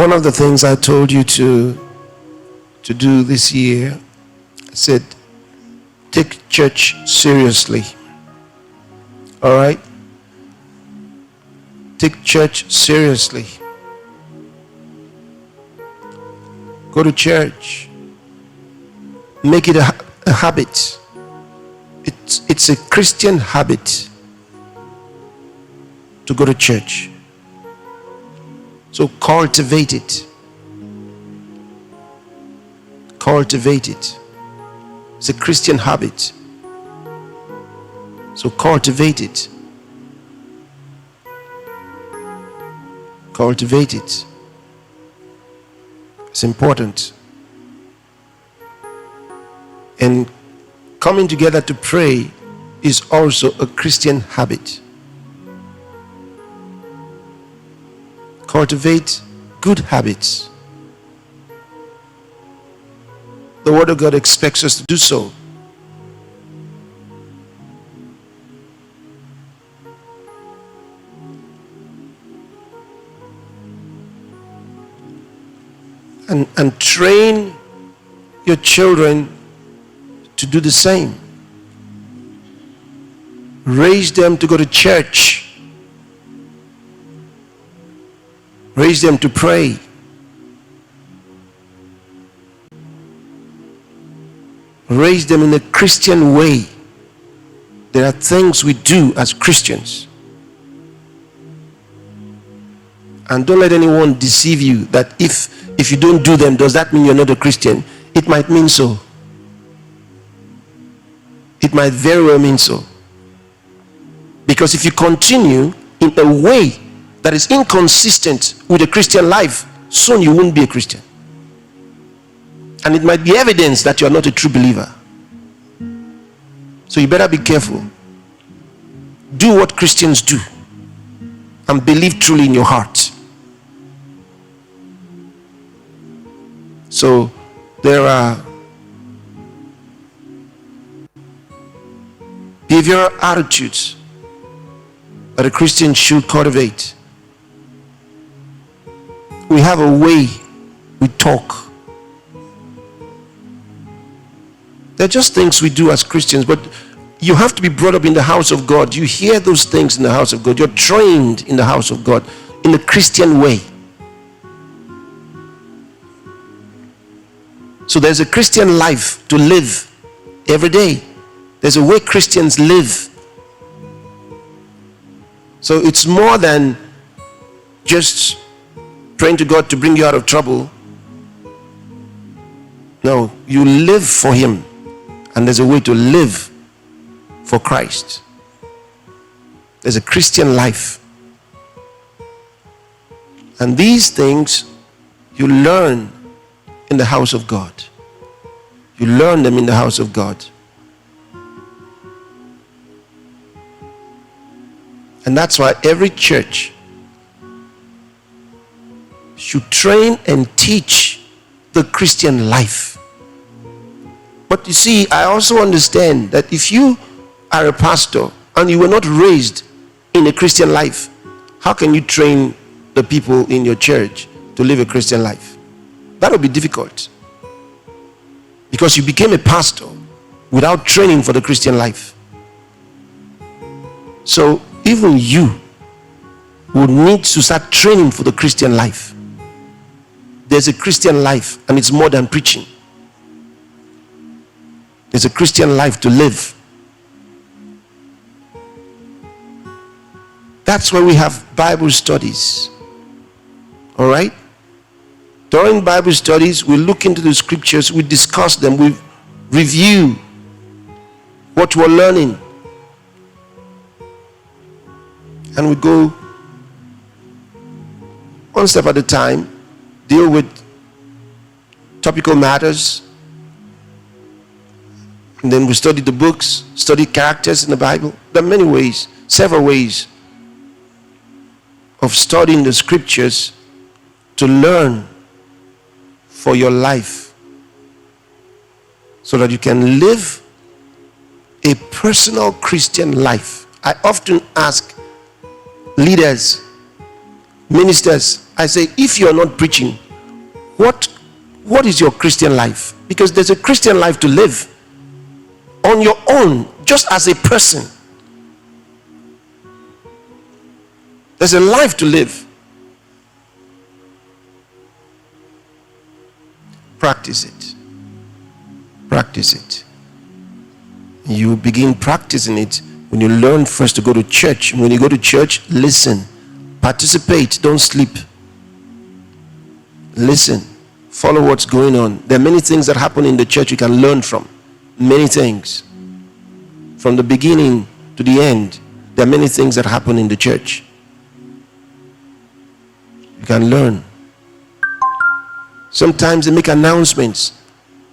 One of the things I told you to do this year, I said, take church seriously. All right? Take church seriously. Go to church. Make it a habit. It's a Christian habit to go to church. So cultivate it. Cultivate it. It's a Christian habit. So cultivate it. Cultivate it. It's important. And coming together to pray is also a Christian habit. Cultivate good habits. The Word of God expects us to do so. And train your children to do the same. Raise them to go to church. Raise them to pray. Raise them in a Christian way. There are things we do as Christians. And don't let anyone deceive you that if you don't do them, does that mean you're not a Christian? It might mean so. It might very well mean so. Because if you continue in a way that is inconsistent with a Christian life, soon you won't be a Christian. And it might be evidence that you are not a true believer. So you better be careful. Do what Christians do and believe truly in your heart. So there are behavioral attitudes that a Christian should cultivate. We have a way we talk. They're just things we do as Christians, but you have to be brought up in the house of God. You hear those things in the house of God. You're trained in the house of God in a Christian way. So there's a Christian life to live every day. There's a way Christians live. So it's more than just praying to God to bring you out of trouble. No, you live for Him. And there's a way to live for Christ. There's a Christian life. And these things you learn in the house of God. You learn them in the house of God. And that's why every church should train and teach the Christian life. But you see, I also understand that if you are a pastor and you were not raised in a Christian life, how can you train the people in your church to live a Christian life? That would be difficult. Because you became a pastor without training for the Christian life. So even you would need to start training for the Christian life. There's a Christian life, and it's more than preaching. There's a Christian life to live. That's why we have Bible studies. All right? During Bible studies, we look into the scriptures, we discuss them, we review what we're learning. And we go one step at a time, deal with topical matters. And then we study the books, study characters in the Bible. There are many ways, several ways of studying the scriptures to learn for your life so that you can live a personal Christian life. I often ask leaders, ministers, I say, if you are not preaching, what is your Christian life? Because there's a Christian life to live on your own, just as a person. There's a life to live. Practice it. Practice it. You begin practicing it when you learn first to go to church. When you go to church, listen, participate, don't sleep. Listen, follow what's going on. There are many things that happen in the church you can learn from. Many things. From the beginning to the end, there are many things that happen in the church. You can learn. Sometimes they make announcements.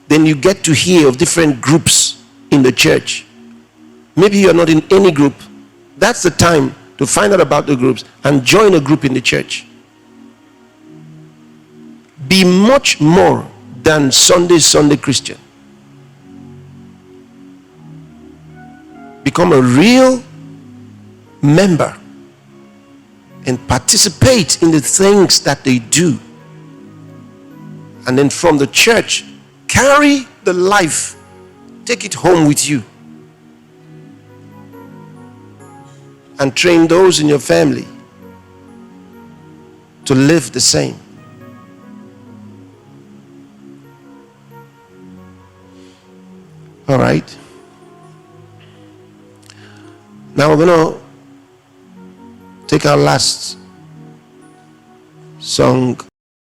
Then you get to hear of different groups in the church. Maybe you're not in any group. That's the time to find out about the groups and join a group in the church. Be much more than Sunday Christian. Become a real member and participate in the things that they do. And then from the church, carry the life, take it home with you, and train those in your family to live the same. All right. Now we're going to take our last song.